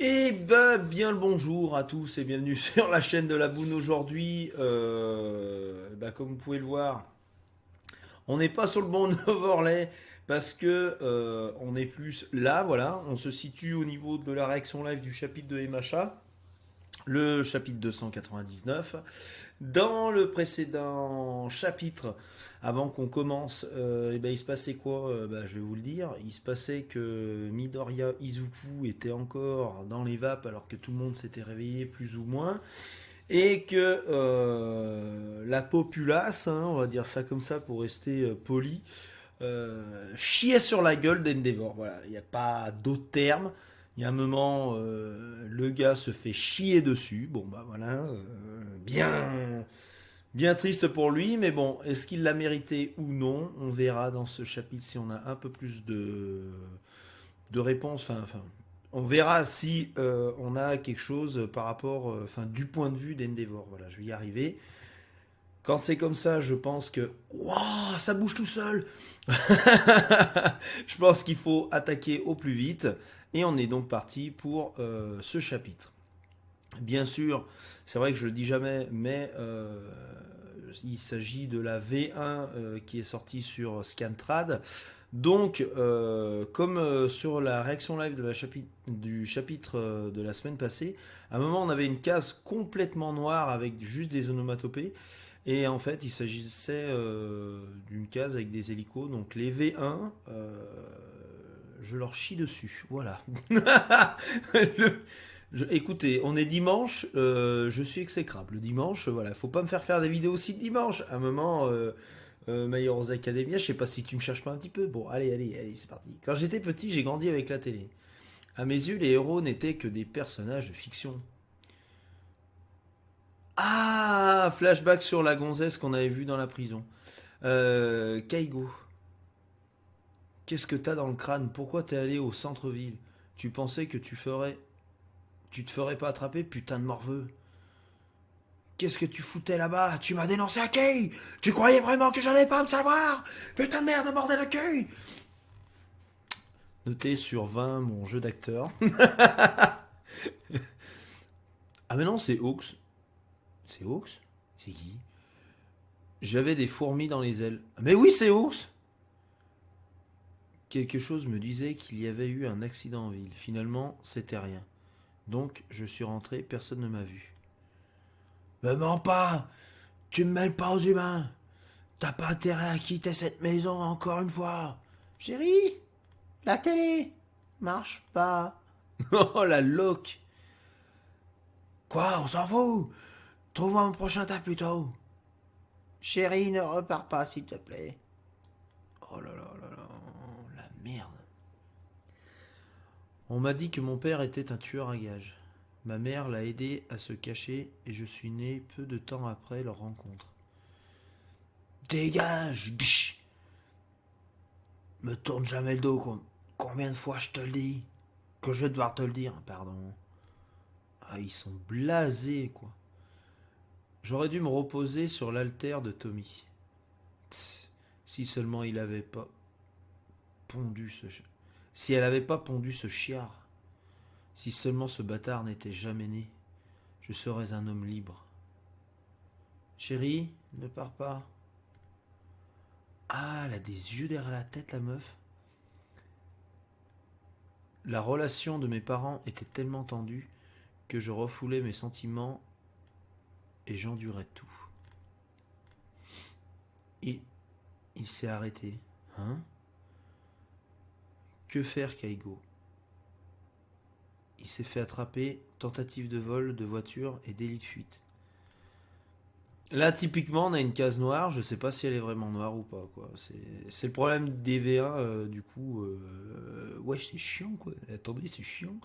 Eh ben, bien le bonjour à tous et bienvenue sur la chaîne de la Boune aujourd'hui. Comme vous pouvez le voir, on n'est pas sur le bon overlay parce que on est plus là, voilà. On se situe au niveau de la réaction live du chapitre de MHA, le chapitre 299. Dans le précédent chapitre, avant qu'on commence, il se passait quoi? Je vais vous le dire. Il se passait que Midoriya Izuku était encore dans les vapes alors que tout le monde s'était réveillé plus ou moins. Et que la populace, hein, on va dire ça comme ça pour rester poli, chiait sur la gueule d'Endeavor. Voilà, il n'y a pas d'autre terme. Il y a un moment, le gars se fait chier dessus. Bon, bah voilà, bien triste pour lui, mais bon, est-ce qu'il l'a mérité ou non? On verra dans ce chapitre si on a un peu plus de réponses. On verra si on a quelque chose par rapport, du point de vue d'Endeavor. Voilà, je vais y arriver. Quand c'est comme ça, je pense que waouh, ça bouge tout seul. Je pense qu'il faut attaquer au plus vite. Et on est donc parti pour ce chapitre. Bien sûr, c'est vrai que je le dis jamais, mais il s'agit de la V1 qui est sortie sur Scantrad. Donc, comme sur la réaction live du chapitre de la semaine passée, à un moment on avait une case complètement noire avec juste des onomatopées. Et en fait, il s'agissait d'une case avec des hélicos. Donc les V1, je leur chie dessus. Voilà. Écoutez, on est dimanche, je suis exécrable. Le dimanche, voilà, faut pas me faire des vidéos aussi le dimanche. À un moment, My Heroes Academia, je sais pas si tu me cherches pas un petit peu. Bon, allez, c'est parti. Quand j'étais petit, j'ai grandi avec la télé. À mes yeux, les héros n'étaient que des personnages de fiction. Ah, flashback sur la gonzesse qu'on avait vue dans la prison. Kaigo, qu'est-ce que t'as dans le crâne? Pourquoi t'es allé au centre-ville? Tu pensais que tu te ferais pas attraper, putain de morveux. Qu'est-ce que tu foutais là-bas? Tu m'as dénoncé à qui? Tu croyais vraiment que j'allais pas me savoir? Putain de merde, bordel de cul! Notez sur 20 mon jeu d'acteur. Ah mais non, c'est Hawks. C'est Hawks? C'est qui? J'avais des fourmis dans les ailes. Mais oui, c'est Hawks! Quelque chose me disait qu'il y avait eu un accident en ville. Finalement, c'était rien. Donc, je suis rentré, personne ne m'a vu. Me mens pas! Tu me mêles pas aux humains! T'as pas intérêt à quitter cette maison encore une fois! Chérie, la télé marche pas. Oh la loque! Quoi, on s'en fout? Trouve-moi mon prochain tas plutôt. Chérie, ne repars pas s'il te plaît. Oh là là là là, la merde. On m'a dit que mon père était un tueur à gages. Ma mère l'a aidé à se cacher et je suis né peu de temps après leur rencontre. Dégage! Bch. Me tourne jamais le dos. Combien de fois je te le dis? Que je vais devoir te le dire, pardon. Ah, ils sont blasés, quoi. J'aurais dû me reposer sur l'altère de Tommy. Tss, si seulement il avait pas pondu ce... Si elle avait pas pondu ce chiard. Si seulement ce bâtard n'était jamais né. Je serais un homme libre. Chérie, ne pars pas. Ah, elle a des yeux derrière la tête, la meuf. La relation de mes parents était tellement tendue que je refoulais mes sentiments et j'endurais tout. Et il s'est arrêté. Hein? Que faire, Kaigo? Il s'est fait attraper, tentative de vol de voiture et délit de fuite. Là, typiquement, on a une case noire. Je sais pas si elle est vraiment noire ou pas, quoi. C'est le problème des V1, du coup. Ouais, c'est chiant, quoi. Attendez, c'est chiant.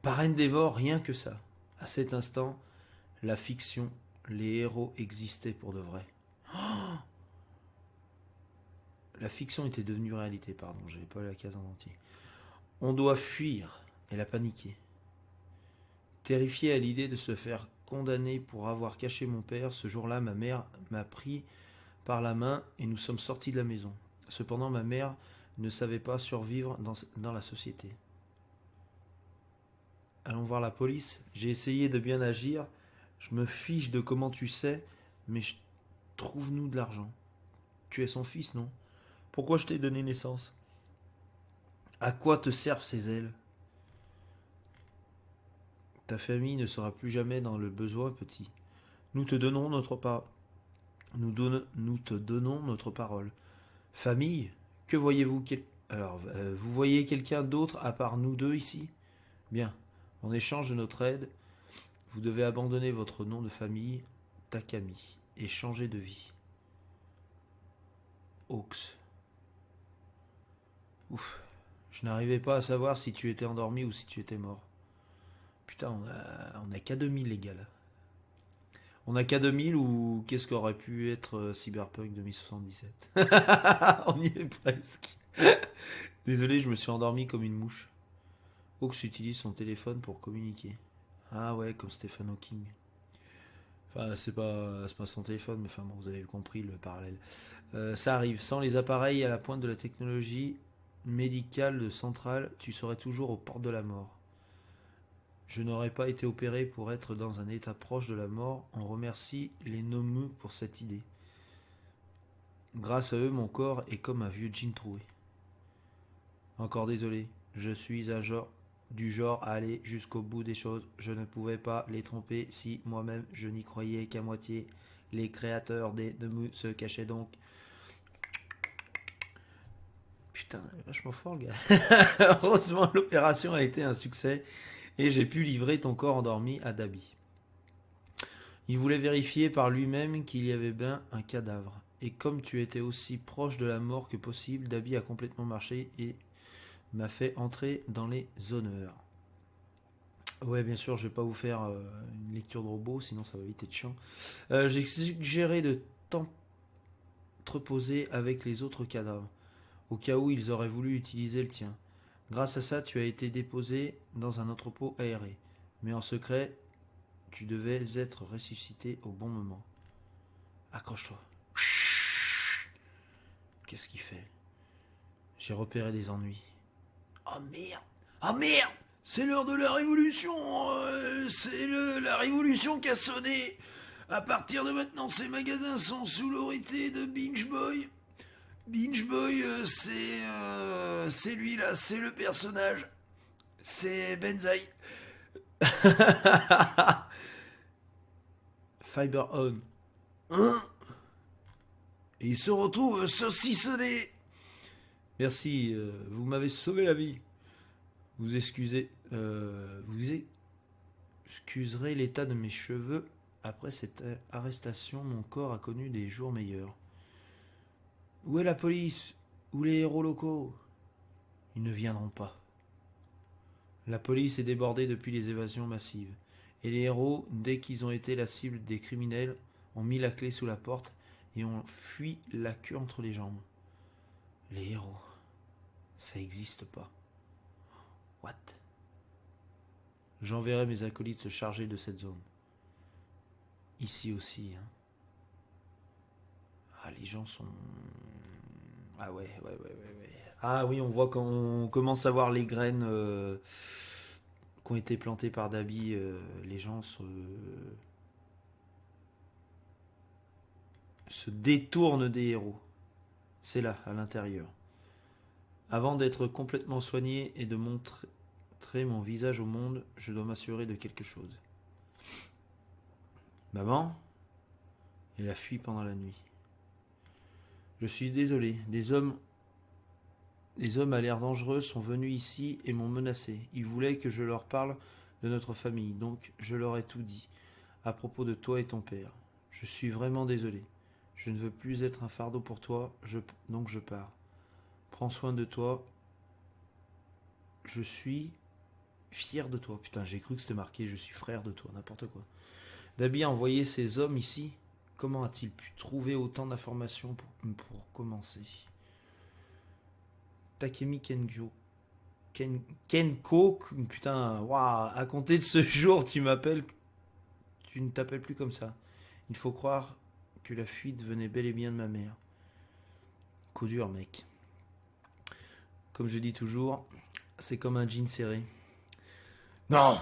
Par Endeavor, rien que ça. À cet instant, la fiction, les héros existaient pour de vrai. La fiction était devenue réalité, pardon, j'avais pas la case en entier. On doit fuir. Elle a paniqué. Terrifiée à l'idée de se faire condamner pour avoir caché mon père, ce jour-là, ma mère m'a pris par la main et nous sommes sortis de la maison. Cependant, ma mère ne savait pas survivre dans la société. allons voir la police. J'ai essayé de bien agir. Je me fiche de comment tu sais, mais trouve-nous de l'argent. Tu es son fils, non? Pourquoi je t'ai donné naissance? À quoi te servent ces ailes? Ta famille ne sera plus jamais dans le besoin, petit. Nous te donnons notre pas. Nous te donnons notre parole. Famille? Que voyez-vous Alors, vous voyez quelqu'un d'autre à part nous deux ici? Bien. En échange de notre aide, vous devez abandonner votre nom de famille, Takami, et changer de vie. Hawks. Ouf. Je n'arrivais pas à savoir si tu étais endormi ou si tu étais mort. Putain, on a K2000 les gars là. On a K2000 ou qu'est-ce qu'aurait pu être Cyberpunk 2077? On y est presque. Désolé, je me suis endormi comme une mouche. Hawks utilise son téléphone pour communiquer. Ah ouais, comme Stephen Hawking. Enfin, c'est pas son téléphone, mais enfin bon, vous avez compris le parallèle. Ça arrive. Sans les appareils à la pointe de la technologie médicale centrale, tu serais toujours aux portes de la mort. Je n'aurais pas été opéré pour être dans un état proche de la mort. On remercie les Nomu pour cette idée. Grâce à eux, mon corps est comme un vieux jean troué. Encore désolé, je suis du genre à aller jusqu'au bout des choses. Je ne pouvais pas les tromper si moi-même je n'y croyais qu'à moitié. Les créateurs des Nomu se cachaient donc. Putain, vachement fort le gars. Heureusement, l'opération a été un succès et j'ai pu livrer ton corps endormi à Dabi. Il voulait vérifier par lui-même qu'il y avait bien un cadavre. Et comme tu étais aussi proche de la mort que possible, Dabi a complètement marché et m'a fait entrer dans les honneurs. Ouais, bien sûr, je vais pas vous faire une lecture de robot, sinon ça va vite être chiant. J'ai suggéré de t'entreposer avec les autres cadavres, au cas où ils auraient voulu utiliser le tien. Grâce à ça, tu as été déposé dans un entrepôt aéré. Mais en secret, tu devais être ressuscité au bon moment. Accroche-toi. Qu'est-ce qu'il fait? J'ai repéré des ennuis. Oh merde! Oh merde! C'est l'heure de la révolution! C'est la révolution qui a sonné! À partir de maintenant, ces magasins sont sous l'autorité de Binge Boy. Binge Boy, c'est lui là, c'est le personnage. C'est Benzaï. Fiber On. Hein? Et il se retrouve saucissonné. Merci, vous m'avez sauvé la vie. Vous excuserez l'état de mes cheveux. Après cette arrestation, mon corps a connu des jours meilleurs. Où est la police? Où les héros locaux? Ils ne viendront pas. La police est débordée depuis les évasions massives. Et les héros, dès qu'ils ont été la cible des criminels, ont mis la clé sous la porte et ont fui la queue entre les jambes. Les héros, ça n'existe pas. What? J'enverrai mes acolytes se charger de cette zone. Ici aussi, hein. Ah, les gens sont... Ah ouais. Ah oui, on voit qu'on commence à voir les graines qui ont été plantées par Dabi. Les gens se détournent des héros. C'est là, à l'intérieur. Avant d'être complètement soigné et de montrer mon visage au monde, je dois m'assurer de quelque chose. Maman, elle a fui pendant la nuit. Je suis désolé, des hommes à l'air dangereux sont venus ici et m'ont menacé. Ils voulaient que je leur parle de notre famille, donc je leur ai tout dit à propos de toi et ton père. Je suis vraiment désolé. Je ne veux plus être un fardeau pour toi, donc je pars. Prends soin de toi. Je suis fier de toi. Putain, j'ai cru que c'était marqué, je suis frère de toi, n'importe quoi. Dabi a envoyé ces hommes ici. Comment a-t-il pu trouver autant d'informations pour commencer? Takemi Kenko, putain, waouh, à compter de ce jour, tu ne t'appelles plus comme ça. Il faut croire que la fuite venait bel et bien de ma mère. Coup dur, mec. Comme je dis toujours, c'est comme un jean serré. Non,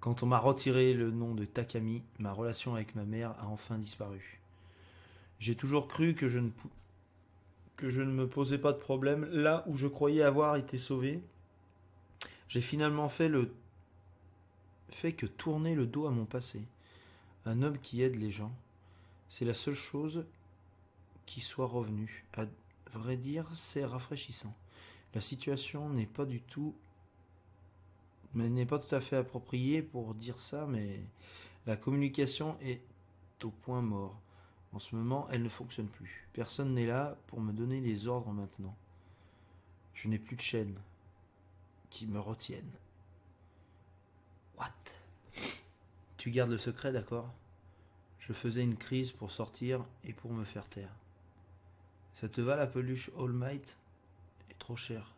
Quand on m'a retiré le nom de Takami, ma relation avec ma mère a enfin disparu. J'ai toujours cru que je ne me posais pas de problème là où je croyais avoir été sauvé. J'ai finalement fait que tourner le dos à mon passé. Un homme qui aide les gens, c'est la seule chose qui soit revenue. À vrai dire, c'est rafraîchissant. La situation n'est pas tout à fait appropriée pour dire ça, mais la communication est au point mort. En ce moment, elle ne fonctionne plus. Personne n'est là pour me donner les ordres maintenant. Je n'ai plus de chaînes qui me retiennent. What? Tu gardes le secret, d'accord? Je faisais une crise pour sortir et pour me faire taire. Ça te va la peluche All Might? Est trop chère.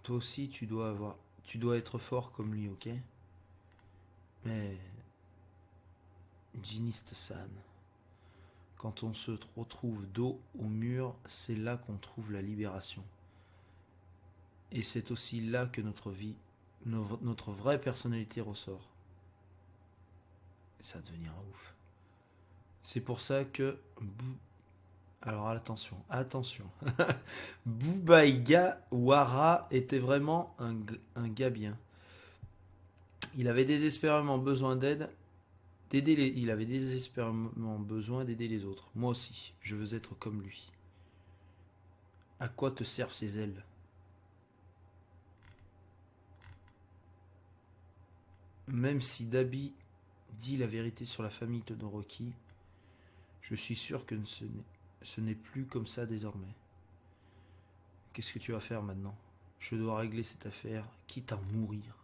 Toi aussi, tu dois être fort comme lui, ok? Mais Jiniste-san, quand on se retrouve dos au mur, c'est là qu'on trouve la libération. Et c'est aussi là que notre vraie personnalité ressort. Ça va devenir un ouf. C'est pour ça que... Alors attention. Bubaiga Wara était vraiment un gars bien. Il avait désespérément besoin il avait désespérément besoin d'aider les autres. Moi aussi, je veux être comme lui. À quoi te servent ces ailes? Même si Dabi dit la vérité sur la famille Todoroki, je suis sûr que ce n'est plus comme ça désormais. Qu'est-ce que tu vas faire maintenant? Je dois régler cette affaire, quitte à mourir.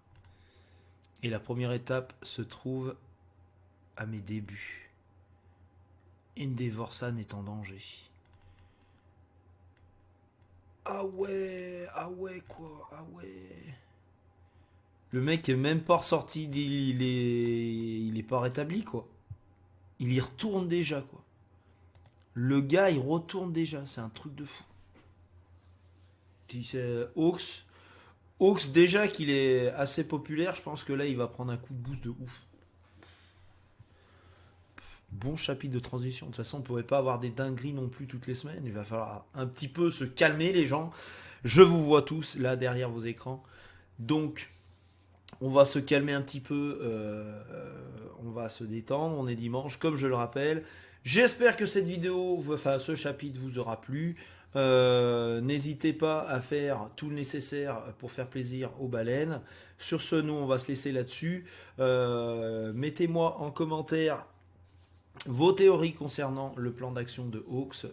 Et la première étape se trouve à mes débuts. Endeavor-san est en danger. Ah ouais, quoi, ah ouais. Le mec est même pas ressorti, il est pas rétabli, quoi. Il y retourne déjà, quoi. Le gars, il retourne déjà, c'est un truc de fou. Hawks, déjà qu'il est assez populaire, je pense que là, il va prendre un coup de boost de ouf. Bon chapitre de transition. De toute façon, on ne pourrait pas avoir des dingueries non plus toutes les semaines. Il va falloir un petit peu se calmer, les gens. Je vous vois tous là derrière vos écrans. Donc, on va se calmer un petit peu. On va se détendre. On est dimanche, comme je le rappelle. J'espère que cette vidéo, ce chapitre vous aura plu. N'hésitez pas à faire tout le nécessaire pour faire plaisir aux baleines. Sur ce, nous, on va se laisser là-dessus. Mettez-moi en commentaire vos théories concernant le plan d'action de Hawks.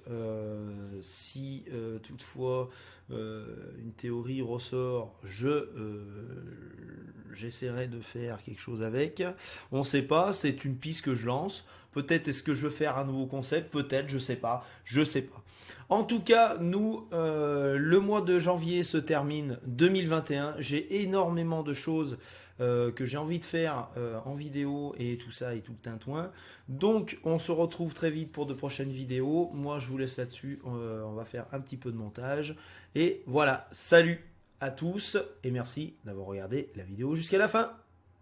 Si toutefois une théorie ressort, j'essaierai de faire quelque chose avec. On ne sait pas, c'est une piste que je lance. Peut-être est-ce que je veux faire un nouveau concept, peut-être, je sais pas. En tout cas, nous, le mois de janvier se termine 2021. J'ai énormément de choses que j'ai envie de faire en vidéo et tout ça et tout le tintouin. Donc on se retrouve très vite pour de prochaines vidéos. Moi je vous laisse là-dessus, on va faire un petit peu de montage. Et voilà, salut à tous et merci d'avoir regardé la vidéo jusqu'à la fin.